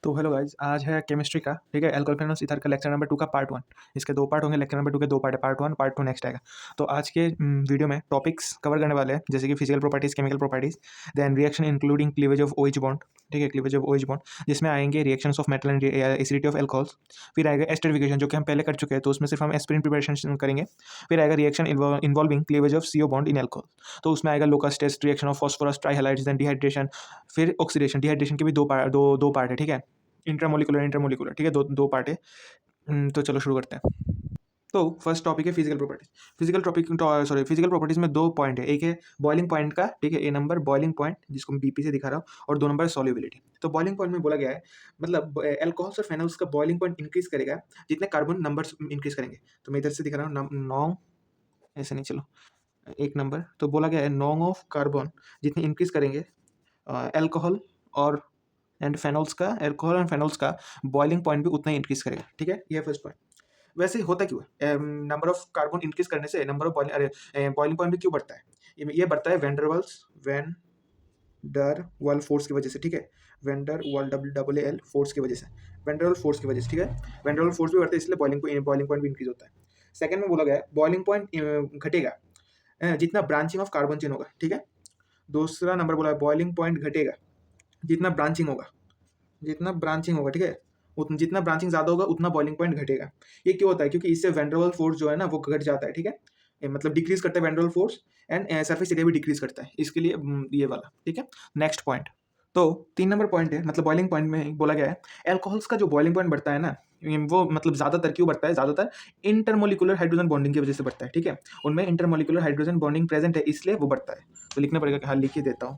तो hello guys, आज है केमिस्ट्री का, ठीक है, एल्कोहल ईथर का लेक्चर नंबर 2 का पार्ट 1। इसके दो पार्ट होंगे। लेक्चर नंबर 2 के दो पार्ट है, पार्ट 1 पार्ट 2 नेक्स्ट आएगा। तो आज के वीडियो में टॉपिक्स कवर करने वाले हैं, जैसे कि physical properties, chemical properties, then reaction including cleavage of OH bond, ठीक है, क्लीवेज ऑफ ओएच बॉन्ड, जिसमें आएंगे reactions of metal and acidity of alcohols. फिर आएगा एस्टरिफिकेशन, जो कि हम पहले कर चुके हैं, तो उसमें सिर्फ हम एस्पिरिन प्रिपरेशन करेंगे। फिर आएगा reaction involving cleavage of CO bond in alcohol, तो उसमें आएगा Lucas test, reaction of phosphorus trihalides, then dehydration, फिर ऑक्सीडेशन। डिहाइड्रेशन के भी दो पार्ट है, ठीक है, इंटरमोलिकुलर, ठीक है, दो दो पार्ट है। तो चलो शुरू करते हैं। तो फर्स्ट टॉपिक है फिजिकल प्रॉपर्टीज। फिजिकल प्रॉपर्टीज में दो पॉइंट है। एक है बॉइलिंग पॉइंट का, ठीक है, ए नंबर बॉइलिंग पॉइंट, जिसको मैं बीपी से दिखा रहा हूँ, और दो नंबर सॉल्युबिलिटी। तो बॉइलिंग पॉइंट में बोला गया है, मतलब एल्कोहल्स और फेनॉल्स का बॉइलिंग पॉइंट इंक्रीज करेगा जितने कार्बन नंबर्स इंक्रीज करेंगे। तो मैं इधर से दिखा रहा हूँ, नौ, ऐसे नहीं, चलो एक नंबर। तो बोला गया है नॉन्ग ऑफ कार्बन जितने इंक्रीज करेंगे एल्कोहल और फेनॉल्स का, एल्कोहल एंड फेनॉल्स का बॉइलिंग पॉइंट भी उतना ही इंक्रीज करेगा, ठीक है। ये फर्स्ट पॉइंट। वैसे होता क्यों है, नंबर ऑफ कार्बन इंक्रीज करने से नंबर ऑफ बॉइलिंग पॉइंट भी क्यों बढ़ता है? ये बढ़ता है वेन डर वाल फोर्स की वजह से, ठीक है, वेंडर वाल WAL फोर्स की वजह से, वेंडरवाल फोर्स की वजह से, ठीक है। वेंडरवाल फोर्स भी बढ़ता है, इसलिए बॉइलिंग पॉइंट भी इंक्रीज होता है। सेकंड में बोला गया है बॉइलिंग पॉइंट घटेगा जितना ब्रांचिंग ऑफ कार्बन चेन होगा, ठीक है। दूसरा नंबर बोला है बॉइलिंग पॉइंट घटेगा जितना ब्रांचिंग होगा, ठीक है, उतना जितना ब्रांचिंग ज्यादा होगा उतना बॉइलिंग पॉइंट घटेगा। ये क्यों होता है? क्योंकि इससे वेंड्रोवल फोर्स जो है ना वो घट जाता है, ठीक है, मतलब डिक्रीज करता है वेंड्रोवल फोर्स, एंड सरफेस एरिया भी डिक्रीज करता है, इसके लिए ये वाला, ठीक है। नेक्स्ट पॉइंट, तो 3 नंबर पॉइंट है, मतलब बॉइलिंग पॉइंट में बोला गया है एल्कोहल्स का जो बॉइलिंग पॉइंट बढ़ता है ना, वो मतलब ज्यादातर क्यों बढ़ता है? ज्यादातर इंटरमोलिकुलर हाइड्रोजन बॉन्डिंग की वजह से बढ़ता है, ठीक है। उनमें इंटरमोलिकुलर हाइड्रोजन बॉन्डिंग प्रेजेंट है, इसलिए वो बढ़ता है। तो लिखना पड़ेगा कि हाँ, लिख ही देता हूँ,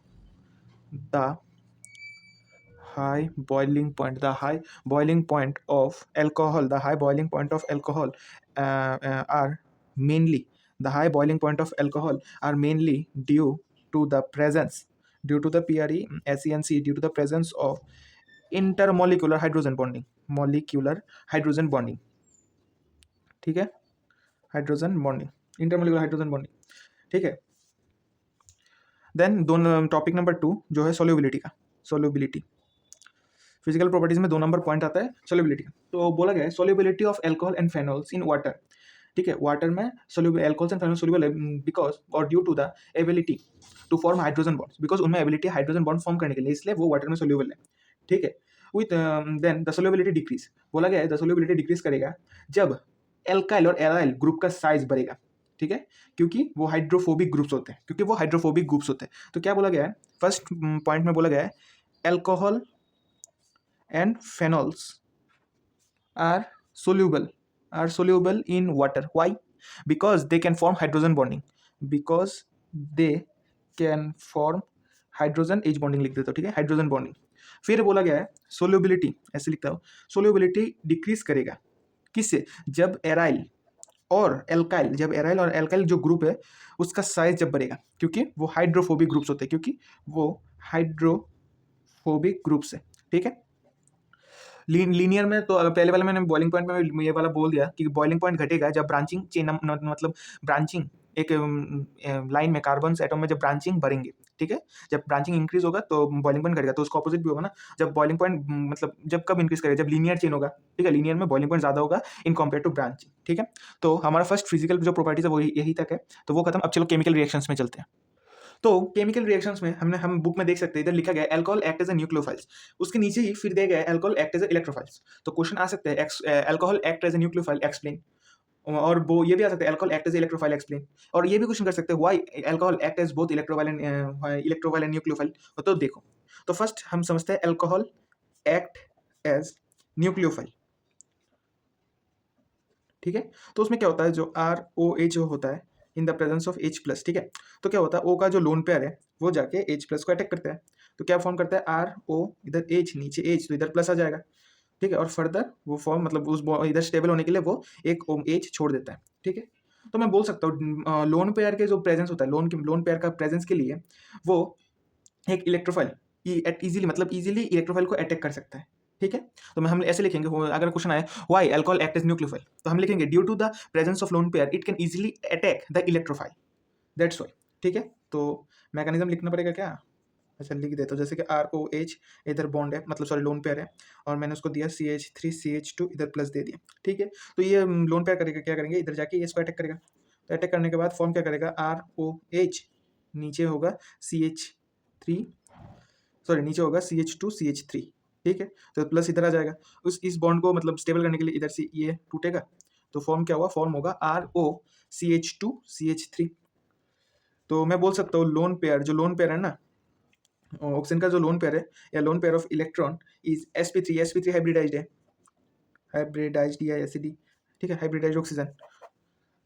the high boiling point the high boiling point of alcohol the high boiling point of alcohol are mainly the high boiling point of alcohol are mainly due to the presence, due to the PRE SENC, due to the presence of intermolecular hydrogen bonding, molecular hydrogen bonding, ठीक है, hydrogen bonding, intermolecular hydrogen bonding, ठीक है। Then दोनों topic number 2 जो है solubility का, solubility. Physical properties में 2 number point आता है सोल्यूबिलिटी। तो बोला गया है solubility of alcohol and phenols in water, ठीक है, वाटर में soluble alcohols and phenol soluble है बिकॉज और due to the ability to form hydrogen bonds, because उनमें एबिलिटी हाइड्रोजन बॉन्ड फॉर्म करने के लिए, इसलिए वो वाटर में सोल्यूबल है, ठीक है। With then the solubility decrease, बोला गया है द सोल्यूबिलिटी डिक्रीज करेगा जब एल्काइल और एराइल ग्रुप का साइज बढ़ेगा, ठीक है, क्योंकि वो हाइड्रोफोबिक ग्रुप्स होते हैं, तो क्या बोला गया है? फर्स्ट पॉइंट में बोला गया है alcohol and phenols are soluble in water. Why? Because they can form hydrogen bonding, H bonding लिख देता हूँ, ठीक है, हाइड्रोजन बॉन्डिंग। फिर बोला गया है सोल्यूबिलिटी, ऐसे लिखता हूँ, सोल्यूबिलिटी डिक्रीज करेगा किससे? जब एराइल और एल्काइल जो ग्रुप है उसका साइज जब बढ़ेगा, क्योंकि वो हाइड्रोफोबिक ग्रुप्स है, ठीक है। लीनियर में तो पहले वाले मैंने बॉइलिंग पॉइंट में ये वाला बोल दिया कि बॉइलिंग पॉइंट घटेगा जब ब्रांचिंग चेन, मतलब ब्रांचिंग एक लाइन में कार्बन एटम में जब ब्रांचिंग बढ़ेंगे, ठीक है, जब ब्रांचिंग इंक्रीज होगा तो बॉइलिंग पॉइंट घटेगा। तो उसका ऑपोजिट भी होगा ना, जब बॉइलिंग पॉइंट मतलब जब कब इंक्रीज करेगा? जब लीनियर चेन होगा, ठीक है, लीनियर में बॉइलिंग पॉइंट ज्यादा होगा इन कम्पेयर टू ब्रांचिंग, ठीक है। तो हमारा फर्स्ट फिजिकल जो प्रॉपर्टीज है वो यही तक है, तो वो खत्म। अब चलो केमिकल रिएक्शंस में चलते हैं। तो केमिकल रिएक्शंस में हम बुक में देख सकते हैं, इधर लिखा गया है alcohol act as a nucleophiles, उसके नीचे ही फिर दिया गया है alcohol act as a electrophiles. तो क्वेश्चन आ सकते हैं alcohol act as a nucleophile explain, और वो ये भी आ सकता है alcohol act as electrophile explain, और ये भी क्वेश्चन कर सकते हैं why alcohol act as both electrophile and nucleophile. तो देखो, तो फर्स्ट हम समझते हैं अल्कोहल एक्ट एज न्यूक्लियोफाइल, ठीक है। तो उसमें क्या होता है, जो ROH जो होता है इन द प्रेजेंस ऑफ H+, ठीक है, तो क्या होता है O का जो लोन पेयर है वो जाके H+ को अटैक करता है, तो क्या फॉर्म करता है RO, इधर H, नीचे H, तो इधर प्लस आ जाएगा, ठीक है, और फर्दर वो फॉर्म मतलब उस इधर स्टेबल होने के लिए वो एक H छोड़ देता है, ठीक है। तो मैं बोल सकता हूँ लोन पेयर के जो प्रेजेंस होता है, लोन पेयर का प्रेजेंस के लिए वो एक इलेक्ट्रोफाइल इजीली इलेक्ट्रोफाइल को अटैक कर सकता है, ठीक है। तो हम ऐसे लिखेंगे, अगर क्वेश्चन आए why alcohol act as nucleophile, तो हम लिखेंगे due to the presence of lone pair it can easily attack the electrophile, that's why, ठीक है। तो मैकेनिज्म लिखना पड़ेगा क्या? अच्छा लिख देता हूँ, जैसे कि ROH इधर बॉन्ड है, मतलब सॉरी लोन पेयर है, और मैंने उसको दिया CH3 CH2 इधर प्लस दे दिया, ठीक है। तो ये लोन पेयर करेगा, क्या करेंगे, इधर जाके इसको अटैक करेगा। तो अटैक करने के बाद फॉर्म क्या करेगा, ROH, नीचे होगा CH3, सॉरी नीचे होगा CH2 CH3, ठीक है। तो प्लस इधर आ जाएगा, इस बॉन्ड को मतलब स्टेबल करने के लिए इधर से ये टूटेगा। तो फॉर्म क्या हुआ, फॉर्म होगा ROCH2 CH3। तो मैं बोल सकता हूँ लोन पेयर, जो लोन पेयर है ना, ऑक्सीजन का जो लोन पेयर है या lone pair of electron is sp3 hybridized है, हाइब्रिडाइज्ड या एसिडी, ठीक है, हाइब्रिडाइज्ड ऑक्सीजन।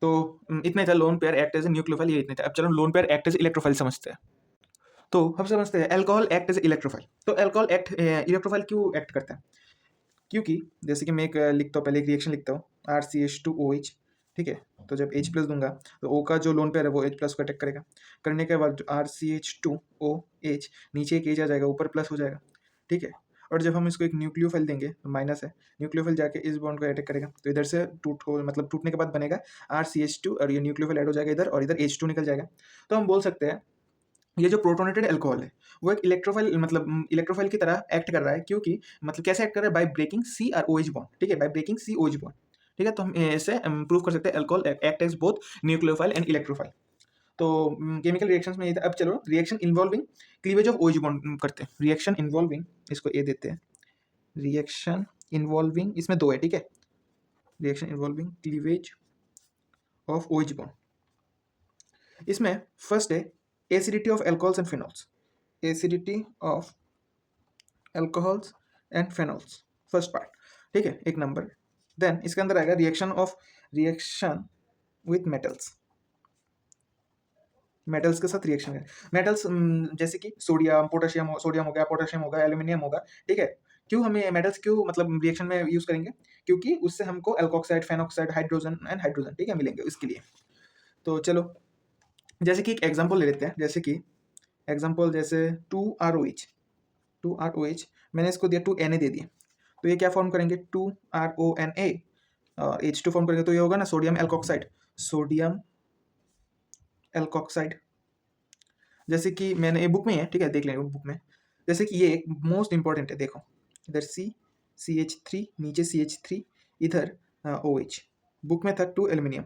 तो इतना ही था, lone pair act as a nucleophile, ये इतना था। अब चलो lone pair act as electrophile समझते हैं। तो हम समझते हैं अल्कोहल एक्ट एज इलेक्ट्रोफाइल। तो अल्कोहल एक्ट इलेक्ट्रोफाइल क्यों एक्ट करता है, क्योंकि जैसे कि मैं एक लिखता हूँ, पहले एक रिएक्शन लिखता हूँ, RCH2OH, ठीक है। तो जब H प्लस दूंगा तो O का जो लोन पेयर है वो H प्लस को अटैक करेगा। करने के बाद RCH2OH, नीचे एक H आ जाएगा, ऊपर प्लस हो जाएगा, ठीक है। और जब हम इसको एक न्यूक्लियोफाइल देंगे तो माइनस है, न्यूक्लियोफाइल जाके इस बॉन्ड को अटैक करेगा, तो इधर से मतलब टूटने के बाद बनेगा RCH2, और ये न्यूक्लियोफाइल ऐड हो जाएगा इधर, और इधर H2 निकल जाएगा। तो हम बोल सकते हैं ये जो प्रोटोनेटेड अल्कोहल है वो एक इलेक्ट्रोफाइल, मतलब इलेक्ट्रोफाइल की तरह एक्ट कर रहा है, क्योंकि मतलब कैसे एक्ट कर रहा है, बाय ब्रेकिंग CROH बॉन्ड, ठीक है, बाय ब्रेकिंग COH बॉन्ड, ठीक है। तो हम ऐसे प्रूव कर सकते हैं alcohol act as both nucleophile and electrophile. तो केमिकल रिएक्शंस में ये था। अब चलो reaction involving cleavage of OH bond करते हैं। रिएक्शन इन्वॉल्विंग, इसको ए देते हैं, रिएक्शन इन्वॉल्विंग, इसमें दो है, ठीक है, reaction involving cleavage of OH bond. इसमें फर्स्ट है acidity of alcohols and phenols, acidity of alcohols and phenols, first part, ठीक है, एक नंबर। देन इसके अंदर आएगा रिएक्शन विथ मेटल्स, मेटल्स के साथ रिएक्शन है। मेटल्स जैसे कि सोडियम पोटेशियम, सोडियम हो गया, पोटेशियम होगा, एल्यूमिनियम होगा, ठीक है। क्यों हम मेटल्स क्यों मतलब रिएक्शन में यूज करेंगे, क्योंकि उससे हमको alkoxide, phenoxide, hydrogen and hydrogen, ठीक है, मिलेंगे इसके लिए। तो चलो जैसे कि एक एग्जांपल ले लेते हैं, जैसे कि एग्जांपल जैसे 2ROH, मैंने इसको दिया 2Na दे दिया, तो ये क्या फॉर्म करेंगे, 2RONA, और H2 फॉर्म करेंगे, तो ये होगा ना सोडियम एल्कोक्साइड, सोडियम एल्कोक्साइड। जैसे कि मैंने ये बुक में है, ठीक है, देख लेंगे बुक में। जैसे कि ये मोस्ट इंपॉर्टेंट है, देखो इधर CH3, नीचे CH3, इधर OH, बुक में था 2 एल्यूमिनियम।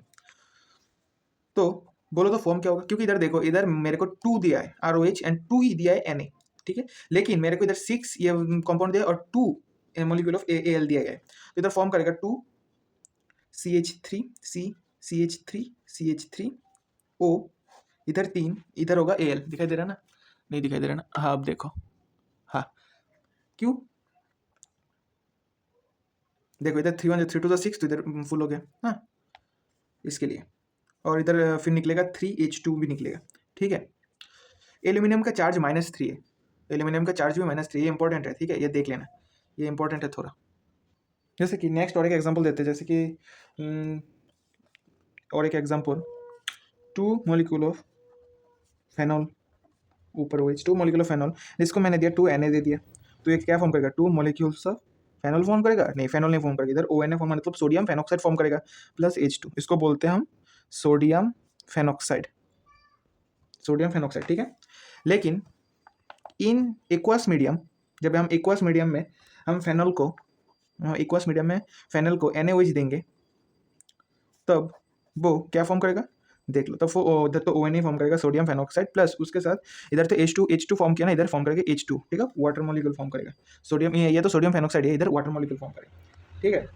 तो बोलो तो फॉर्म क्या होगा, क्योंकि इधर देखो, इधर मेरे को 2 दिया है ROH एंड 2 ही दिया है Na, ठीक है, लेकिन मेरे को इधर 6 ये कंपाउंड दिया और 2 मॉलिक्यूल ऑफ AL दिया गया है। तो इधर फॉर्म करेगा 2 CH3 CH3 CH3 O, इधर 3, इधर होगा AL, दिखाई दे रहा ना, नहीं दिखाई दे रहा ना, हाँ अब देखो, हाँ क्यों, देखो इधर 3 1 3 2 6, तो इधर फुल हो गया, हाँ इसके लिए। और इधर फिर निकलेगा 3H2 भी निकलेगा, ठीक है। एल्यूमिनियम का चार्ज -3 है, एल्यूमिनियम का चार्ज भी -3, ये इंपॉर्टेंट है, ठीक है, ये देख लेना, ये इंपॉर्टेंट है थोड़ा। जैसे कि नेक्स्ट और एक एग्जांपल देते हैं, जैसे कि और एक एग्जांपल 2 मॉलिक्यूल ऑफ फेनॉल, ऊपर OH 2 मॉलिक्यूल ऑफ फेनॉल, जिसको मैंने दिया 2Na दे दिया, तो ये क्या फॉर्म करेगा, 2 मॉलिक्यूल्स ऑफ फेनॉल फॉर्म करेगा, नहीं फेनॉल नहीं फॉर्म करेगा, इधर ONA फॉर्म मतलब सोडियम फेनॉक्साइड फॉर्म करेगा प्लस H2, इसको बोलते हैं हम सोडियम फेनॉक्साइड, सोडियम फेनॉक्साइड, ठीक है। लेकिन इन एक्वस मीडियम, जब हम एक्वस मीडियम में हम फेनॉल को, एक्वस मीडियम में फेनॉल को NaOH देंगे, तब वो क्या फॉर्म करेगा, देख लो, तब वो इधर तो ONA फॉर्म करेगा सोडियम फेनॉक्साइड, प्लस उसके साथ इधर तो H2 फॉर्म किया ना, इधर फॉर्म करेगा H2, ठीक है, वाटर मॉलिक्यूल फॉर्म करेगा, सोडियम ये तो सोडियम फेनॉक्साइड है, इधर वाटर मॉलिक्यूल फॉर्म करेगा, ठीक है।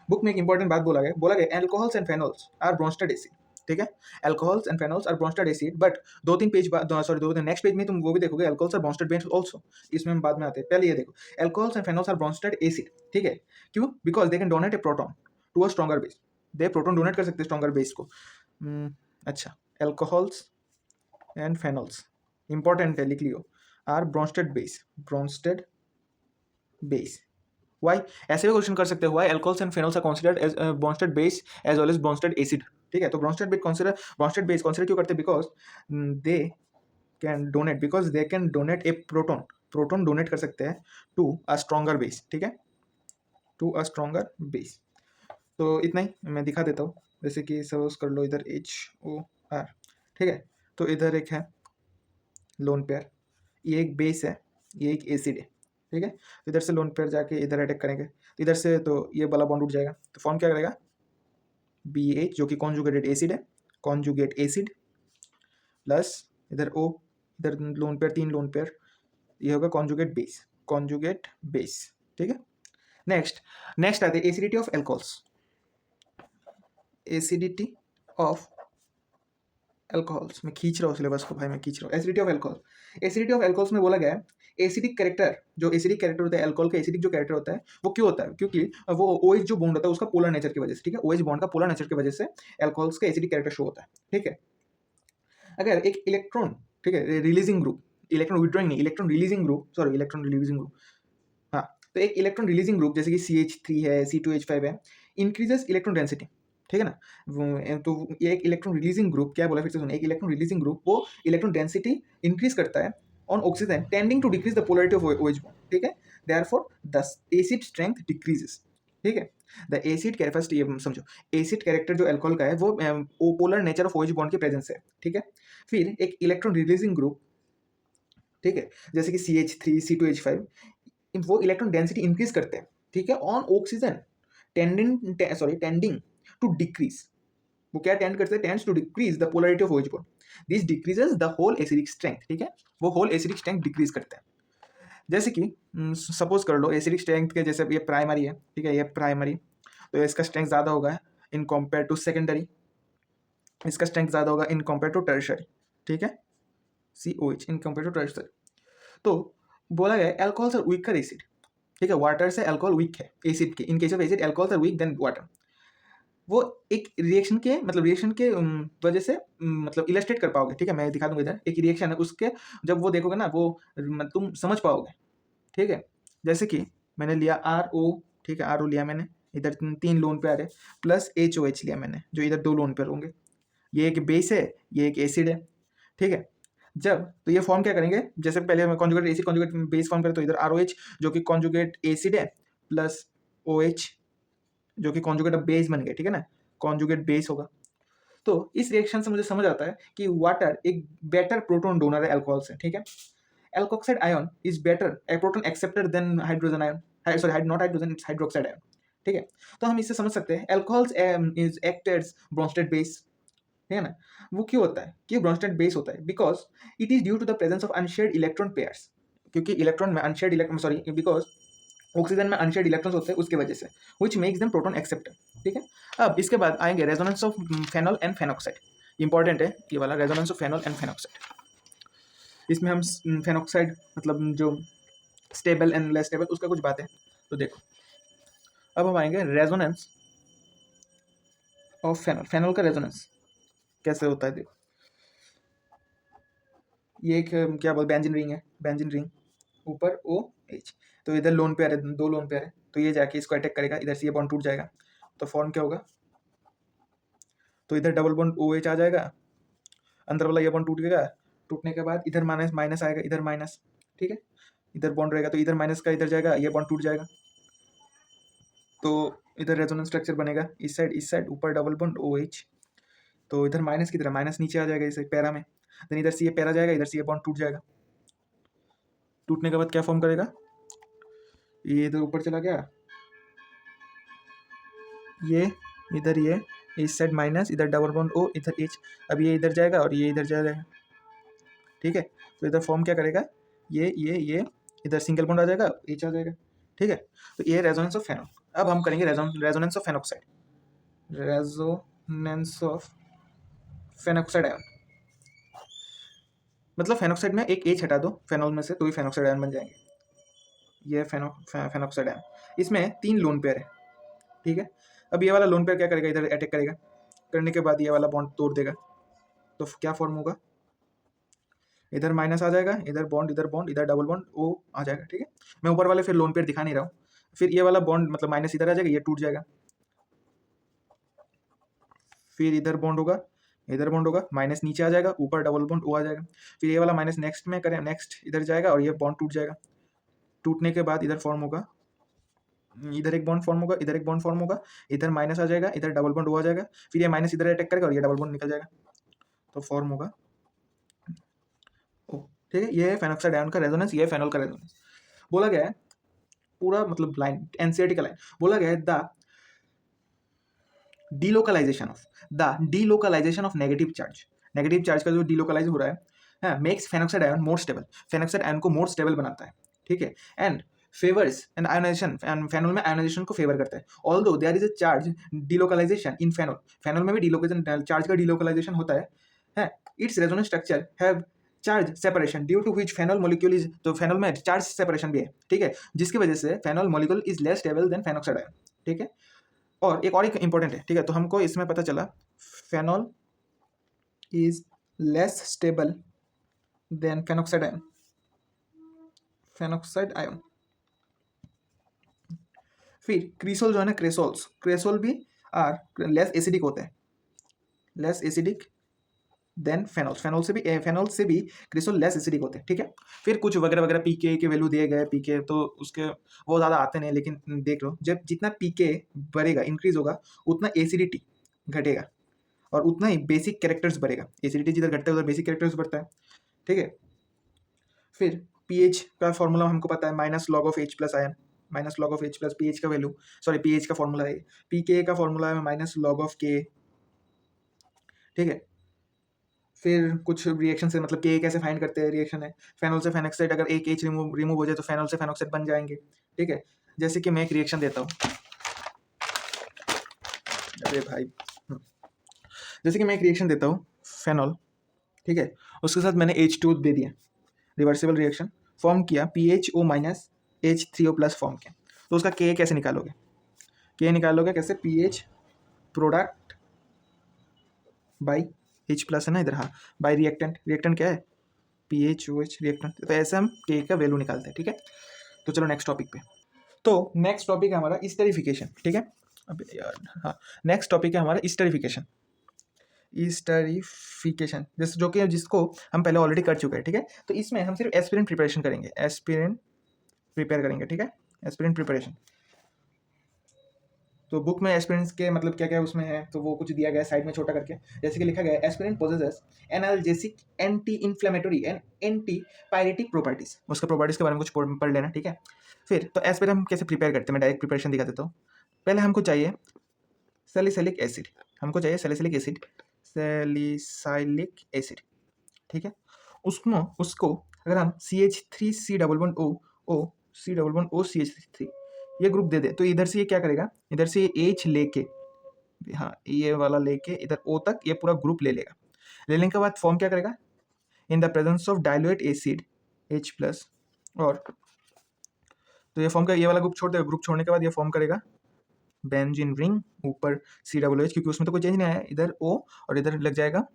बुक में एक इंपॉर्टेंट बात बोला गया alcohols and phenols are Bronsted acid, ठीक है, alcohols and phenols are Bronsted acid, but 2-3 page बाद, सॉरी 2 नेक्स्ट पेज में तुम वो भी देखोगे alcohols are Bronsted base also, इसमें हम बाद में आते हैं, पहले ये देखो alcohols and phenols are Bronsted acid, ठीक है, क्यों, because they can donate a proton to a stronger base, they proton donate कर सकते हैं स्ट्रॉन्गर बेस को। अच्छा, एल्कोहल्स एंड फेनॉल्स इंपॉर्टेंट है, लिख लियो, आर ब्रोंस्टेड बेस। वाई, ऐसे भी क्वेश्चन कर सकते हो, why alcohols and phenols are considered as Bronsted base as well as Bronsted acid, ठीक है। तो ब्रोंस्टेड बेस कंसीडर क्यों करते हैं, because they can donate a proton donate कर सकते हैं टू अ स्ट्रॉन्गर बेस, ठीक है, टू अ स्ट्रॉन्गर बेस। तो इतना ही मैं दिखा देता हूँ, जैसे कि सपोज कर लो इधर HOR, ठीक है, तो इधर एक है लोन पेयर, ये एक बेस है, ये एक एसिड है, ठीक है। तो इधर से लोन पेयर जाके इधर अटैक करेंगे, तो इधर से तो ये वाला बॉन्ड उठ जाएगा, तो फॉर्म क्या करेगा, BH जो कि कॉन्जुगेटेड एसिड है, कॉन्जुगेट एसिड प्लस इधर O, इधर लोन पेयर 3 लोन पेयर, ये होगा कॉन्जुगेट बेस, कॉन्जुगेट बेस, ठीक है। नेक्स्ट आते हैं acidity of alcohols, acidity of alcohols. मैं खींच रहा हूँ सिलेबस को भाई, मैं खींच रहा हूँ। Acidity of alcohol, acidity of alcohols में बोला गया है एसिडिक कैरेक्टर, जो एसिडिक कैरेक्टर होता है एल्कोहल का, एसिडिक जो कैरेक्टर होता है वो क्यों होता है, क्योंकि वो OH जो बॉन्ड होता है उसका पोलर नेचर की वजह से, ठीक है, OH बॉन्ड का पोलर नेचर की वजह से एल्कोहल्स का एसिडिक कैरेक्टर शो होता है, ठीक है। अगर एक इलेक्ट्रॉन, ठीक है, रिलीजिंग ग्रुप, इलेक्ट्रॉन विड्रॉइंग नहीं, electron releasing group, sorry electron releasing group, हाँ, तो एक इलेक्ट्रॉन रिलीजिंग ग्रुप जैसे कि CH3 है, C2H5 है, इंक्रीजेस इलेक्ट्रॉन डेंसिटी, ठीक है ना। तो ये एक इलेक्ट्रॉन रिलीजिंग ग्रुप, क्या बोला फिर से सुनिए, एक इलेक्ट्रॉन रिलीजिंग ग्रुप वो इलेक्ट्रॉन डेंसिटी इंक्रीज करता है on oxygen tending to decrease the polarity of OH bond, ठीक है, therefore the acid strength decreases, ठीक है। द एसिड कैरेक्टर, ये समझो, एसिड कैरेक्टर जो अल्कोहल का है वो polar nature of OH bond के प्रेजेंस है, ठीक है। फिर एक इलेक्ट्रॉन रिलीजिंग ग्रुप, ठीक है, जैसे कि CH3 C2H5, वो इलेक्ट्रॉन डेंसिटी इंक्रीज करते हैं, ठीक है, on oxygen tending to decrease, वो क्या टेंड करते हैं, tends to decrease the polarity of OH bond, this decreases the whole acidic strength, ठीक है, वो होल एसिडिक स्ट्रेंथ डिक्रीज करते हैं। जैसे कि सपोज कर लो एसिडिक स्ट्रेंथ के जैसे ये प्राइमरी है, ठीक है, ये प्राइमरी, तो इसका स्ट्रेंथ ज़्यादा होगा इन कंपेयर टू सेकेंडरी, इसका स्ट्रेंथ ज़्यादा होगा इन कंपेयर टू टर्शरी, ठीक है, COH in compare to tertiary. तो बोला गया एल्कोहल्स आर वीकर एसिड, ठीक है, वाटर से अल्कोहल वीक है एसिड के, in case of acid alcohols are weak than water. वो एक रिएक्शन के वजह से मतलब इलस्ट्रेट कर पाओगे, ठीक है, मैं दिखा दूंगा इधर एक रिएक्शन है, उसके जब वो देखोगे ना वो तुम समझ पाओगे, ठीक है। जैसे कि मैंने लिया RO, ठीक है, RO लिया मैंने, इधर 3 लोन पेयर है, प्लस HOH लिया मैंने, जो इधर 2 लोन पेयर होंगे, ये एक बेस है, ये एक एसिड है, ठीक है। जब तो ये फॉर्म क्या करेंगे, जैसे पहले मैं conjugate acid conjugate base form करें, तो इधर ROH जो कि कॉन्जुगेट एसिड है प्लस OH जो कि कॉन्जुगेट बेस बन गया, ठीक है ना, कॉन्जुगेट बेस होगा। तो इस रिएक्शन से मुझे समझ आता है कि वाटर एक बेटर प्रोटॉन डोनर है अल्कोहल से, ठीक है। Alkoxide ion is better a proton acceptor than hydrogen ion, sorry not hydrogen, it's hydroxide ion, ठीक है। तो हम इससे समझ सकते हैं alcohols is act as Bronsted base, है ना। वो क्यों होता है, क्यों ब्रोंस्टेड बेस होता है, because it is due to the presence of unshared electron pairs, क्योंकि इलेक्ट्रॉन में unshared electron, sorry because oxygen में अनशेयर्ड इलेक्ट्रॉन्स होते हैं उसकी वजह से, which makes them proton acceptor, ठीक है। अब इसके बाद आएंगे resonance of phenol and phenoxide, important है ये वाला, resonance of phenol and phenoxide. इसमें हम फेनॉक्साइड मतलब जो स्टेबल एंड लेस स्टेबल उसका कुछ बात है, तो देखो अब हम आएंगे रेजोनेंस ऑफ फेनॉल, फेनॉल का रेजोनेंस कैसे होता है, देखो ये एक क्या बोल बेंजीन रिंग है, बेंजीन रिंग, ऊपर OH, तो इधर लोन पेयर है, 2 लोन पेयर है, तो ये जाके इसको अटैक करेगा, इधर से ये बॉन्ड टूट जाएगा, तो फॉर्म क्या होगा, तो इधर डबल बॉन्ड OH आ जाएगा, अंदर वाला ये बॉन्ड टूट गया, टूटने के बाद इधर माइनस माइनस आएगा, इधर माइनस, ठीक है, इधर बॉन्ड रहेगा, तो इधर माइनस का इधर जाएगा, ये बॉन्ड टूट जाएगा, तो इधर रेजोनेंस स्ट्रक्चर बनेगा, इस साइड ऊपर डबल बॉन्ड OH, तो इधर माइनस की तरह माइनस नीचे आ जाएगा इसे पैरा में, देन इधर से ये पैरा जाएगा, इधर से ये बॉन्ड टूट जाएगा, टूटने के बाद क्या फॉर्म करेगा, ये इधर ऊपर चला गया, ये इधर ये इस साइड माइनस, इधर डबल बॉन्ड O, इधर H, अब ये इधर जाएगा और ये इधर जाएगा, ठीक है। तो इधर फॉर्म क्या करेगा, ये इधर सिंगल बॉन्ड आ जाएगा, H आ जाएगा, ठीक है। तो ये रेजोनेंस ऑफ फेनॉल। अब हम करेंगे resonance of phenoxide, resonance of phenoxide ion, मतलब फेनॉक्साइड में एक H हटा दो फेनॉल में से, तो ही फेनॉक्साइड आयन बन जाएंगे, ये फेनॉक्साइड आयन, इसमें 3 लोन पेयर है, ठीक है। अब ये वाला लोन पेयर क्या करेगा, इधर अटैक करेगा, करने के बाद ये वाला बॉन्ड तोड़ देगा, तो क्या फॉर्म होगा, इधर माइनस आ जाएगा, इधर बॉन्ड, इधर डबल बॉन्ड O आ जाएगा, ठीक है। मैं ऊपर वाले फिर लोन पेयर दिखा नहीं रहा हूँ, फिर ये वाला बॉन्ड मतलब माइनस इधर आ जाएगा, ये टूट जाएगा, फिर इधर बॉन्ड होगा, माइनस नीचे आ जाएगा, ऊपर डबल बॉन्ड O आ जाएगा, फिर ये वाला माइनस नेक्स्ट में करें, नेक्स्ट इधर जाएगा और ये बॉन्ड टूट जाएगा, टूटने के बाद इधर फॉर्म होगा, इधर एक बॉन्ड फॉर्म होगा, इधर एक बॉन्ड फॉर्म होगा, इधर माइनस आ जाएगा, इधर डबल बॉन्ड O आ जाएगा, फिर ये माइनस इधर अटैक करेगा और ये डबल बॉन्ड निकल जाएगा, तो फॉर्म होगा O, ठीक है, ये है फेनॉक्साइड आयन का रेजोनेंस, ये है फेनॉल का रेजोनेंस। बोला गया है पूरा मतलब लाइन एनसीईआरटी का लाइन बोला गया है डीलोकलाइजेशन ऑफ नेगेटिव चार्ज का जो डीलोकलाइज हो रहा है makes phenoxide ion more stable, phenoxide ion को मोर स्टेबल बनाता है, ठीक है, and favours and ionization, phenol में आयोनाइजेशन को फेवर करता है। Although there is a charge delocalization in phenol, phenol में भी डीलोकलाइजेशन चार्ज का डीलोकलाइजेशन होता है it's resonance structure have charge separation due to which phenol molecule is, तो फेनॉल में चार्ज सेपरेशन भी है, ठीक है, जिसकी वजह से phenol molecule is less stable then phenoxide ion, ठीक है। और एक इंपॉर्टेंट है, ठीक है, तो हमको इसमें पता चला phenol is less stable then phenoxide ion. फिर क्रिसोल जो है ना, क्रेसोल भी आर लेस एसिडिक होते हैं, लेस एसिडिक देन फेनॉल से भी क्रिसोल लेस एसिडिक होते हैं, ठीक है। फिर कुछ वगैरह वगैरह पीके के वैल्यू दिए गए, पीके तो उसके वो ज़्यादा आते नहीं, लेकिन देख लो जब जितना पीके बढ़ेगा इंक्रीज होगा उतना एसिडिटी घटेगा और उतना ही बेसिक कैरेक्टर्स बढ़ेगा, एसिडिटी जिधर घटता है उधर बेसिक कैरेक्टर्स बढ़ता है, ठीक है। फिर पीएच का फॉर्मूला हमको पता है minus log of H plus ion, minus log of H plus pH का वैल्यू, सॉरी पीएच का फॉर्मूला है, पीके का फॉर्मूला है माइनस लॉग ऑफ के, ठीक है। फिर कुछ रिएक्शन से मतलब के कैसे फाइंड करते हैं, रिएक्शन है फेनॉल से फेनॉक्साइड, अगर एक एच रिमूव हो जाए तो फेनॉल से फेनॉक्साइड बन जाएंगे, ठीक है। जैसे कि मैं एक रिएक्शन देता हूँ, अरे भाई, जैसे कि मैं एक रिएक्शन देता हूँ फेनॉल, ठीक है, उसके साथ मैंने H2 दे दिया, रिवर्सिबल रिएक्शन फॉर्म किया, PHO minus H3O plus form किया, तो उसका के कैसे निकालोगे, के निकालोगे कैसे, PH product by H plus है ना इधर, हाँ, बाई रिएक्टेंट क्या है PHOH रिएक्टेंट, तो ऐसे हम के का वैल्यू निकालते हैं, ठीक है। तो चलो नेक्स्ट टॉपिक पे, तो नेक्स्ट टॉपिक है हमारा स्टेरिफिकेशन, ठीक है। अबे यार, हाँ, नेक्स्ट टॉपिक है हमारा स्टेरिफिकेशन, जैसे जो कि जिसको हम पहले ऑलरेडी कर चुके हैं, ठीक है। तो इसमें हम सिर्फ एस्पिरिन प्रिपरेशन करेंगे, एस्पिरिन प्रिपेयर करेंगे, ठीक है, एस्पिरिन प्रिपरेशन। तो बुक में एस्पिरिन के मतलब क्या क्या उसमें है, तो वो कुछ दिया गया है साइड में छोटा करके, जैसे कि लिखा गया है aspirin possesses analgesic, anti inflammatory and anti pyretic properties, उसके प्रॉपर्टीज के बारे में कुछ पढ़ लेना, ठीक है। फिर तो एस्पिरिन हम कैसे प्रिपेयर करते हैं, मैं डायरेक्ट प्रिपरेशन दिखा देता हूँ। पहले हमको चाहिए सैलिसिलिक एसिड, ठीक है। उसको अगर हम CH3C11O ये ग्रुप दे दे, तो इधर से ये क्या करेगा, इधर से ये H लेके, हाँ ये वाला लेके इधर O तक ये पूरा ग्रुप ले लेगा, लेने के बाद फॉर्म क्या करेगा, इन the presence of dilute acid H plus, और तो ये फॉर्म का ये वाला ग्रुप छोड़ देगा, ग्रुप छोड़ने के बाद ये फॉर्म करेगा बेंजीन रिंग, ऊपर COOH, क्योंकि उसमें तो कोई चेंज नहीं आया, इधर O और इधर लग जाएगा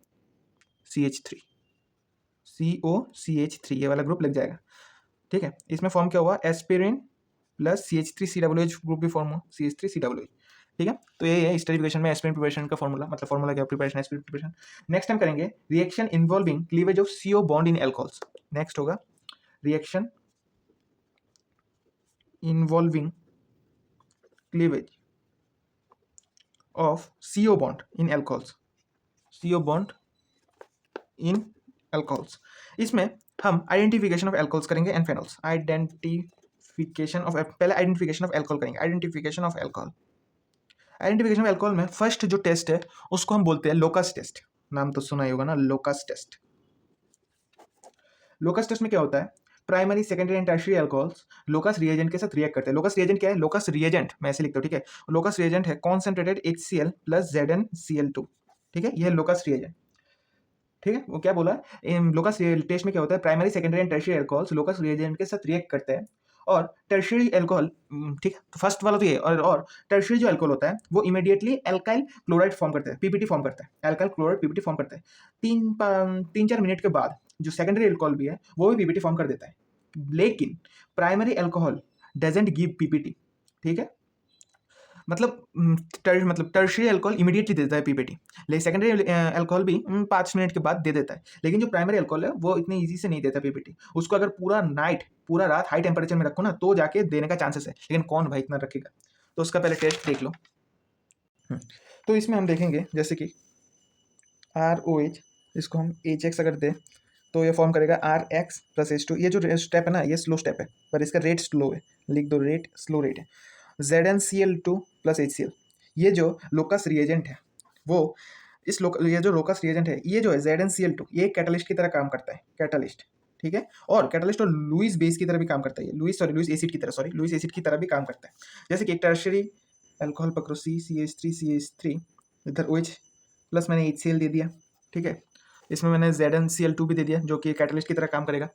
COCH3 ये वाला ग्रुप लग जाएगा, ठीक है। इसमें फॉर्म क्या हुआ, एस्पिरिन प्लस CH3COOH ग्रुप भी फॉर्म हुआ, CH3COOH, ठीक है। तो ये है स्टेरिफिकेशन में एस्पिरिन प्रिपरेशन का फॉर्मूला, मतलब फॉर्मूला क्या, preparation aspirin preparation. Next time करेंगे reaction involving cleavage of CO bond in alcohols, next होगा reaction involving cleavage of CO bond in alcohols, CO bond in alcohols. इसमें हम identification of alcohols करेंगे and phenols, पहले identification of alcohol करेंगे, identification of alcohol में first जो test है उसको हम बोलते हैं लोकस टेस्ट, नाम तो सुना ही होगा ना, लोकस टेस्ट। लोकस टेस्ट में क्या होता है, primary secondary and tertiary alcohols locus reagent के साथ रिएक्ट करते हैं। लोकस रिएजेंट क्या है, लोकस रिएजेंट मैं ऐसे लिखता हूँ, ठीक है, लोकस रिएजेंट है कॉन्सेंट्रेटेड HCl प्लस ZnCl2, ठीक है, यह लोकस रिएजेंट, ठीक है। वो क्या बोला है, लोकस टेस्ट में क्या होता है, primary secondary and tertiary alcohols locus reagent के साथ रिएक्ट करते हैं, और टर्शियरी एल्कोहल, ठीक है, तो फर्स्ट वाला तो ये, और टर्शियरी जो एल्कोहल होता है वो इमीडिएटली एल्काइल क्लोराइड फॉर्म करता है, PPT फॉर्म करता है, एल्काइल क्लोराइड PPT फॉर्म करता है। 3-4 मिनट के बाद जो सेकेंडरी एल्कोहल भी है वो भी PPT फॉर्म कर देता है, लेकिन primary alcohol doesn't give PPT, ठीक है, मतलब टर्शियरी अल्कोहल इमीडिएटली दे देता है PPT, लेकिन सेकेंडरी अल्कोहल भी 5 मिनट के बाद दे देता है, लेकिन जो प्राइमरी अल्कोहल है वो इतनी ईजी से नहीं देता PPT, उसको अगर पूरा रात हाई टेम्परेचर में रखो ना तो जाके देने का चांसेस है, लेकिन कौन भाई इतना रखेगा, तो उसका पहले टेस्ट देख लो। तो इसमें हम देखेंगे जैसे कि ROH, इसको हम HX अगर दे तो ये फॉर्म करेगा RX+H2। ये जो स्टेप है ना, ये स्लो स्टेप है, पर इसका रेट स्लो है, लिख दो रेट, स्लो रेट है। ZnCl2+HCl, ये जो लोकस रिएजेंट है वो ये जो लोकस रिएजेंट है, ये जो है ZnCl2, ये कैटलिस्ट की तरह काम करता है, कैटलिस्ट, ठीक है। और कैटलिस्ट और लुईस बेस की तरह भी काम करता है, लुईस एसिड की तरह भी काम करता है। जैसे कि एक टर्शियरी अल्कोहल पकड़ो, CH3 इधर OH प्लस मैंने HCl दे दिया, ठीक है। इसमें मैंने ZnCl2 भी दे दिया जो कि कैटलिस्ट की तरह काम करेगा।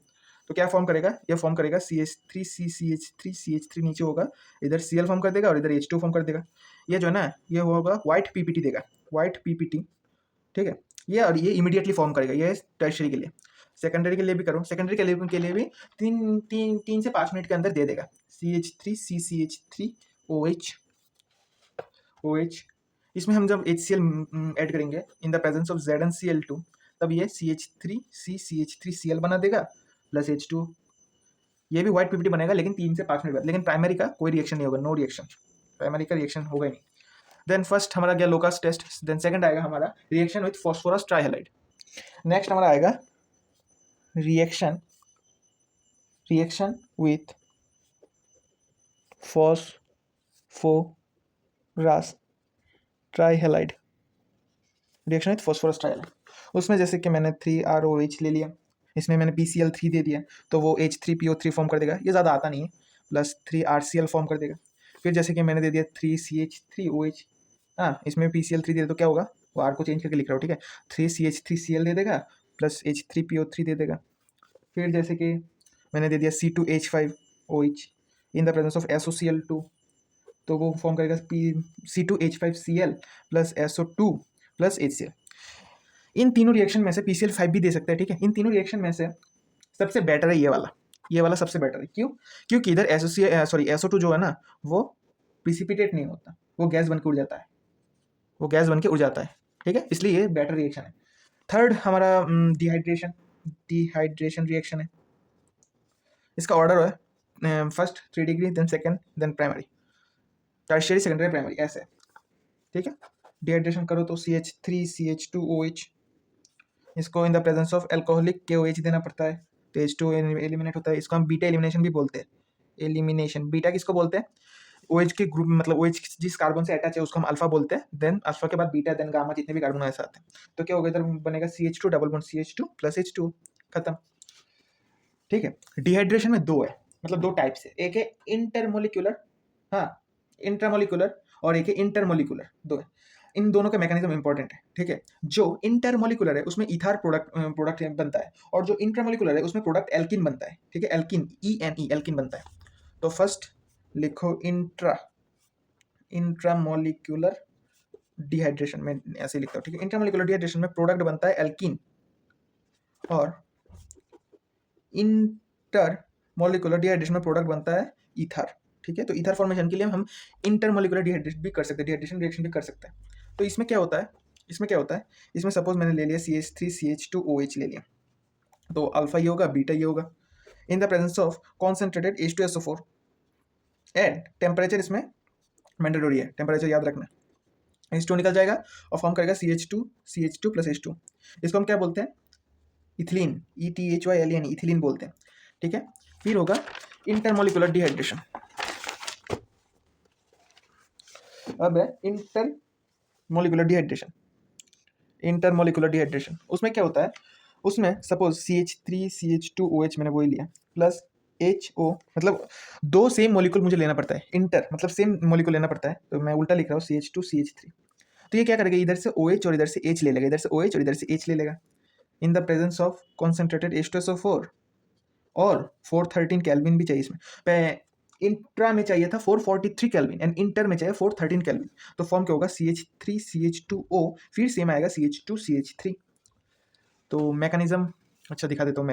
तो क्या फॉर्म करेगा, ये फॉर्म करेगा CH3 नीचे होगा, इधर Cl फॉर्म कर देगा और इधर H2 फॉर्म कर देगा। ये जो है ना, ये होगा व्हाइट PPT देगा, व्हाइट PPT, ठीक है। ये और ये इमीडिएटली फॉर्म करेगा, ये टर्शियरी के लिए। सेकेंडरी के लिए भी करो, सेकेंडरी के लिए भी 3 से 5 मिनट के अंदर दे देगा। CH3 इसमें हम जब HCl ऐड करेंगे इन द प्रेजेंस ऑफ ZnCl2, तब ये CH3 बना देगा प्लस H2। ये भी व्हाइट PPT बनेगा, लेकिन 3 से 5 मिनट बाद। लेकिन प्राइमरी का कोई रिएक्शन नहीं होगा, नो रिएक्शन, प्राइमरी का रिएक्शन होगा ही नहीं। देन फर्स्ट हमारा गया लोकस टेस्ट, देन सेकंड आएगा हमारा reaction with phosphorus trihalide. Next हमारा आएगा reaction with phosphorus trihalide, reaction with phosphorus trihalide. उसमें जैसे कि मैंने 3ROH ले लिया, इसमें मैंने PCl3 दे दिया, तो वो H3PO3 फॉर्म कर देगा, ये ज़्यादा आता नहीं है, प्लस 3RCl फॉर्म कर देगा। फिर जैसे कि मैंने दे दिया 3CH3OH, हाँ इसमें PCl3 दे दिया, तो क्या होगा, वो R को चेंज करके लिख रहा हूँ, ठीक है। 3CH3Cl दे देगा प्लस H3PO3 दे देगा। फिर जैसे कि मैंने दे दिया C2H5OH in the presence of SOCl2, तो वो फॉर्म करेगा C2H5Cl plus SO2 plus HCl। इन तीनों रिएक्शन में से PCl5 भी दे सकते हैं, ठीक है। इन तीनों रिएक्शन में से सबसे बेटर है ये वाला सबसे बेटर है। क्यों? क्योंकि इधर SO2 जो है ना, वो प्रिसिपिटेट नहीं होता, वो गैस बन के उड़ जाता है, ठीक है, इसलिए ये बेटर रिएक्शन है। थर्ड हमारा डिहाइड्रेशन रिएक्शन है। इसका ऑर्डर है first 3 degree, then second, then primary, tertiary, secondary, primary, ऐसे, ठीक है। डिहाइड्रेशन करो तो CH3CH2OH, इसको in the presence of alcoholic KOH देना पड़ता है, तो H2 एलिमिनेट होता है। इसको हम बीटा एलिमिनेशन भी बोलते हैं, एलिमिनेशन। बीटा किसको बोलते हैं, OH के ग्रुप, मतलब OH जिस कार्बन से अटैच है उसको हम अल्फा बोलते हैं, देन अल्फा के बाद बीटा, देन गामा, जितने भी कार्बन ऐसे आते हैं। तो क्या होगा, इधर बनेगा CH2 double bond CH2 plus H2, खत्म, ठीक है। डिहाइड्रेशन में दो है, मतलब दो टाइप्स है, एक है इंटरमोलिकुलर, हाँ इंट्रामोलिकुलर, और एक है इंटरमोलिकुलर, दो है। इन दोनों का मैकेनिज्म इंपॉर्टेंट है, ठीक है। जो इंटरमोलिकुलर है उसमें इथार प्रोडक्ट बनता है, और जो इंट्रामोलिकुलर है उसमें प्रोडक्ट एल्किन बनता है, ठीक है, एल्किन, ENE, एल्किन बनता है। तो फर्स्ट लिखो इंट्रामोलिकुलर डिहाइड्रेशन में ऐसे लिखता हूँ, ठीक है। इंट्रामोलिकुलर डिहाइड्रेशन में प्रोडक्ट बनता है एल्किन, और इंटरमोलिकुलर डिहाइड्रेशन में प्रोडक्ट बनता है ईथर, ठीक है। तो ईथर फॉर्मेशन के लिए हम इंटरमोलिकुलर डिहाइड्रेशन भी कर सकते हैं, डिहाइड्रेशन रिएक्शन भी कर सकते हैं। तो इसमें क्या होता है, इसमें सपोज मैंने ले लिया CH3CH2OH ले लिया, तो अल्फा ये होगा, बीटा ये होगा, इन the presence of concentrated H2SO4 and temperature इसमें मैंडेटरी है, टेम्परेचर याद रखना। H2 निकल जाएगा और फॉर्म करेगा CH2 प्लस H2, इसको हम क्या बोलते हैं, इथिलीन, ETHYLEN, इथिलीन बोलते हैं, ठीक है। फिर होगा इंटरमोलिकुलर डिहाइड्रेशन। अब है इंटरमोलिकुलर डिहाइड्रेशन, उसमें क्या होता है, उसमें सपोज CH3CH2OH मैंने वही लिया, प्लस HO, मतलब दो सेम मॉलिक्यूल मुझे लेना पड़ता है, इंटर मतलब सेम मॉलिक्यूल लेना पड़ता है, तो मैं उल्टा लिख रहा हूँ CH2CH3। तो ये क्या करेगा, इधर से OH और इधर से H ले लेगा, इधर से OH और इधर से H ले लेगा, इन the presence of concentrated H2SO4, और 413 केल्विन भी चाहिए इसमें। इंट्रा में चाहिए था 443 केल्विन एंड इंटर में चाहिए 413 केल्विन, तो फॉर्म क्या होगा CH3CH2O, फिर सेम आएगा CH2CH3। तो मैकेनिज्म, अच्छा दिखा देता हूँ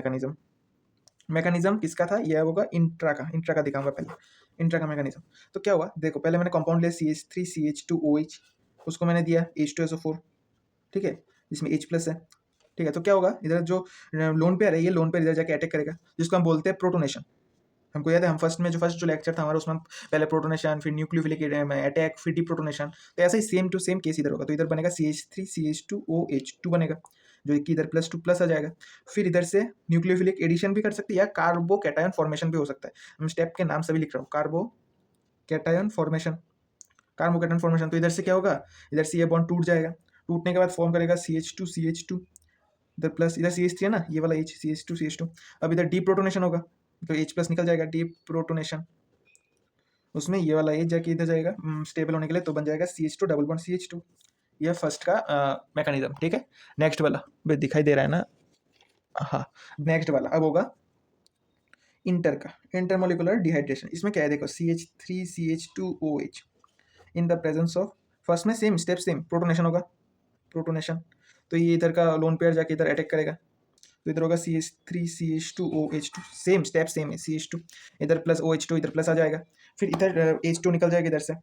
मैकेनिज्म किसका था, यह होगा इंट्रा का दिखाऊंगा पहले, इंट्रा का मैकेनिज्म। तो क्या हुआ, देखो पहले मैंने कंपाउंड लिया CH3CH2OH, उसको मैंने दिया H2SO4, ठीक है, इसमें H प्लस है, ठीक है। तो क्या होगा, इधर जो लोन पेयर है, ये लोन पेयर इधर जाके अटैक करेगा, जिसको हम बोलते हैं प्रोटोनेशन। हमको याद है, हम फर्स्ट जो लेक्चर था हमारा, उसमें पहले प्रोटोनेशन, फिर न्यूक्लियोफिलिक अटैक, फिर डिप्रोटोनेशन, तो ऐसा ही सेम टू सेम केस इधर होगा। तो इधर बनेगा CH3CH2OH2 बनेगा, जो कि इधर प्लस टू प्लस आ जाएगा। फिर इधर से न्यूक्लियोफिलिक एडिशन भी कर सकते हैं या कार्बोकैटायन फॉर्मेशन भी हो सकता है। हम स्टेप के नाम सभी लिख रहा हूँ, कार्बोकैटायन फॉर्मेशन, कार्बोकैटायन फॉर्मेशन। तो इधर से क्या होगा, इधर से ये बॉन्ड टूट जाएगा, टूटने के बाद फॉर्म करेगा CH2 इधर प्लस, इधर CH3 है ना, ये वाला H, CH2 अब इधर डीप्रोटोनेशन होगा तो H प्लस निकल जाएगा, डीप्रोटोनेशन। उसमें ये वाला H जाके इधर जाएगा स्टेबल होने के लिए, तो बन जाएगा CH2 डबल बॉन्ड CH2। ये फर्स्ट का मैकेनिज्म, ठीक है। नेक्स्ट वाला भाई दिखाई दे रहा है ना, हाँ। नेक्स्ट वाला अब होगा इंटर का, इंटरमोलिकुलर डिहाइड्रेशन। इसमें क्या है देखो, CH3CH2OH in the presence of, first में सेम स्टेप सेम, प्रोटोनेशन होगा, प्रोटोनेशन। तो ये इधर का लोन पेयर जाके इधर अटैक करेगा, तो इधर होगा CH3CH2OH2, सेम स्टेप सेम है, CH2 इधर प्लस OH2 इधर प्लस आ जाएगा, फिर इधर H2 निकल जाएगा, इधर से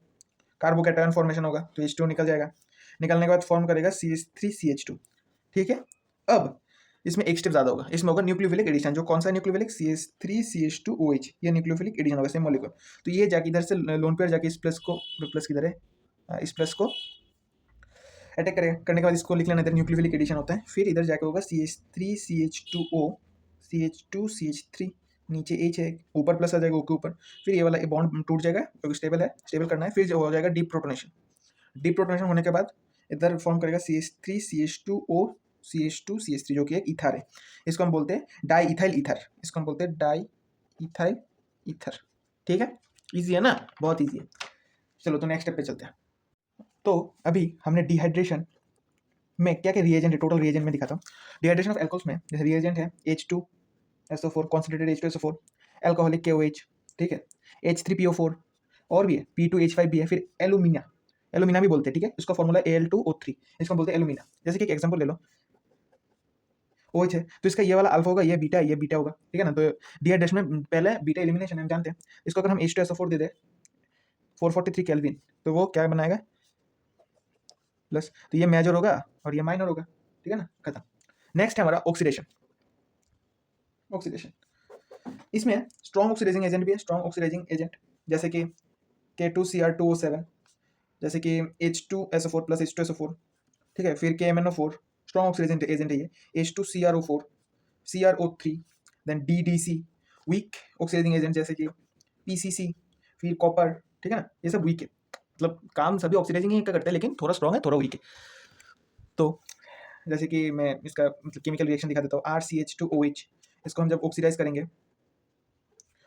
कार्बोकैटायन फॉर्मेशन होगा तो H2 निकल जाएगा, निकलने के बाद फॉर्म करेगा CH3CH2, ठीक है। अब इसमें एक स्टेप ज़्यादा होगा, इसमें होगा न्यूक्लियोफिलिक एडिशन। जो कौन सा न्यूक्लियोफिलिक, CH3CH2OH, ये न्यूक्लियोफिलिक एडिशन होगा सेम मॉलिक्यूल। तो ये जाके इधर से लोन पेयर जाके इस प्लस को, प्लस किधर है, इस प्लस को अटैक करेगा, करने के बाद इसको लिख लेना, इधर न्यूक्लियोफिलिक एडिशन होता है। फिर इधर जाके होगा CH3CH2O, CH2CH3, नीचे H है, ऊपर प्लस आ जाएगा O के ऊपर, फिर ये वाला बॉन्ड टूट जाएगा क्योंकि स्टेबल है, स्टेबल करना है। फिर जो हो जाएगा डीप प्रोटोनेशन, डीप प्रोटोनेशन होने के बाद इधर फॉर्म करेगा CH3CH2O, CH2CH3 जो कि एक ईथर है, इसको हम बोलते हैं डाई इथाइल ईथर, इसको हम बोलते हैं डाई इथाइल ईथर, ठीक है। ईजी है ना, बहुत ईजी है। चलो तो नेक्स्ट स्टेप पे चलते हैं। तो अभी हमने डिहाइड्रेशन में क्या क्या रिएजेंट है, टोटल रिएजेंट में दिखाता हूँ। डिहाइड्रेशन ऑफ एल्कोहल्स में जैसे रिएजेंट है H2SO4, concentrated H2SO4, alcoholic KOH, ठीक है, H3PO4, और भी है P2H5 भी है, फिर एलुमिना, एलुमिना भी बोलते हैं, ठीक है। इसका फॉर्मूला Al2O3, इसको बोलते हैं एलुमिना। जैसे कि एक एग्जांपल ले लो, OH है तो इसका ये वाला अल्फा होगा, ये बीटा होगा, ठीक है ना। तो डिहाइड्रेशन में पहले बीटा एलिमिनेशन हम जानते हैं। इसको अगर हम H2SO4 दे दे 443 केल्विन, तो वो क्या बनाएगा, प्लस, तो ये मेजर होगा और ये माइनर होगा, ठीक है ना, खत्म। नेक्स्ट है हमारा ऑक्सीडेशन, ऑक्सीडेशन इसमें स्ट्रॉन्ग ऑक्सीडाइजिंग एजेंट भी है, स्ट्रॉन्ग ऑक्सीडाइजिंग एजेंट जैसे कि K2Cr2O7, जैसे कि H2SO4 प्लस H2SO4, ठीक है। फिर KMNO4 स्ट्रॉन्ग ऑक्सीडाइजिंग एजेंट है ये, H2CrO4, CrO3, then DDC weak oxidizing agent जैसे कि PCC, फिर कॉपर, ठीक है ना, ये सब वीक है, मतलब काम सभी ऑक्सीडाइजिंग ही करते हैं लेकिन थोड़ा स्ट्रॉन्ग है, थोड़ा वीक है। तो जैसे कि मैं इसका मतलब केमिकल रिएक्शन दिखा देता हूँ, RCH2OH, इसको हम जब ऑक्सीडाइज करेंगे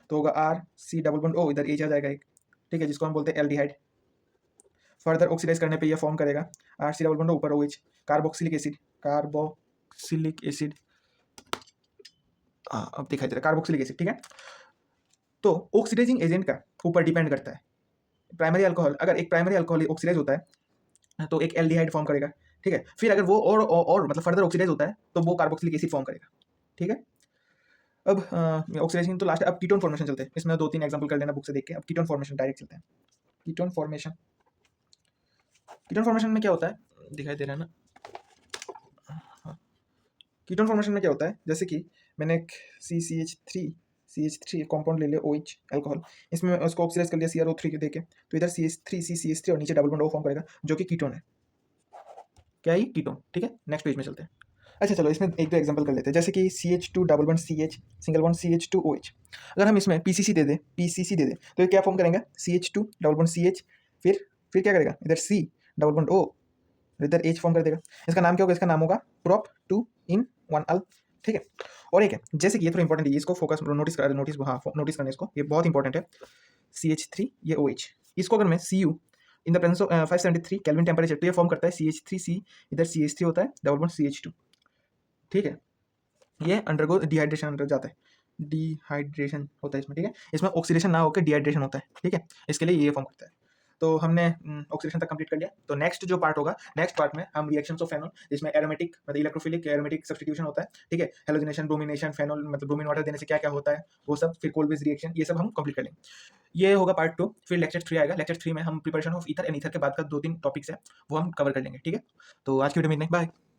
तो होगा RC डबल बॉन्ड O, इधर H आ जाएगा एक, ठीक है, जिसको हम बोलते हैं एल्डिहाइड। फर्दर ऑक्सीडाइज करने पे ये फॉर्म करेगा RC डबल बॉन्ड ऊपर OH, carboxylic acid, carboxylic acid, हाँ अब दिखाई दे रहा है, कार्बोक्सिलिक एसिड, ठीक है। तो ऑक्सीडाइजिंग एजेंट का ऊपर डिपेंड करता है। प्राइमरी अल्कोहल, अगर एक प्राइमरी अल्कोहल ऑक्सीडाइज होता है तो एक एल्डिहाइड फॉर्म करेगा, ठीक है। फिर अगर वो और मतलब फर्दर ऑक्सीडाइज होता है तो वो कार्बोक्सिलिक एसिड फॉर्म करेगा, ठीक है। अब ऑक्सीडेशन तो लास्ट है, अब कीटोन फॉर्मेशन चलते हैं। इसमें 2-3 एग्जांपल कर लेना बुक से देख के। अब कीटोन फॉर्मेशन डायरेक्ट चलते हैं। कीटोन फॉर्मेशन, कीटोन फॉर्मेशन में क्या होता है, दिखाई दे रहा है ना, हाँ। कीटोन फॉर्मेशन में क्या होता है, जैसे कि मैंने एक CH3 कंपाउंड ले लिया, OH अल्कोहल, इसमें उसको ऑक्सीडाइज कर लिया CrO3 के देके, तो इधर CH3 और नीचे डबल बॉन्ड O फॉर्म करेगा जो कि कीटोन है, क्या है कीटोन, ठीक है। नेक्स्ट पेज में चलते हैं। अच्छा चलो इसमें एक दो एग्जांपल कर लेते हैं, जैसे कि CH2 double bond CH single bond CH2OH, अगर हम इसमें PCC दे दें तो ये क्या फॉर्म करेंगे, CH2 डबल बॉन्ड CH, फिर क्या करेगा, इधर C डबल बॉन्ड O, इधर H फॉर्म कर देगा। इसका नाम क्या होगा, इसका नाम होगा prop 2 in 1 अल, ठीक है। और एक है, जैसे कि ये थोड़ा इंपॉर्टेंट है, इसको फोकस नोटिस करना इसको, ये बहुत इंपॉर्टेंट है। CH3 ये OH, इसको अगर मैं Cu in the presence of 573 kelvin temperature, तो ये फॉर्म करता है CH3C, इधर CH3 होता है डबल बॉन्ड CH2, ठीक है। ये अंडरगो डिहाइड्रेशन अंडर जाता है, डिहाइड्रेशन होता है इसमें, ठीक है। इसमें ऑक्सीडेशन ना होकर डिहाइड्रेशन होता है, ठीक है। इसके लिए ये फॉर्म करता है। तो हमने ऑक्सीडेशन तक कंप्लीट कर लिया। तो नेक्स्ट जो पार्ट होगा, नेक्स्ट पार्ट में हम रिएक्शंस ऑफ फेनॉल, जिसमें एरोमेटिक मतलब इलेक्ट्रोफिलिक एरोमेटिक सब्स्टिट्यूशन होता है, ठीक है, हेलोजनेशन, ब्रोमिनेशन, फेनॉल मतलब ब्रोमीन वाटर देने से क्या क्या होता है वो सब, फिर कोल्ड बेस रिएक्शन, ये सब हम कंप्लीट कर लेंगे। ये होगा पार्ट 2। फिर लेक्चर 3 आएगा। लेक्चर 3 में हम preparation of ether and ether के बाद का 2-3 टॉपिक्स है वो हम कवर कर लेंगे, ठीक है। तो आज की वीडियो में इतना ही, बाय।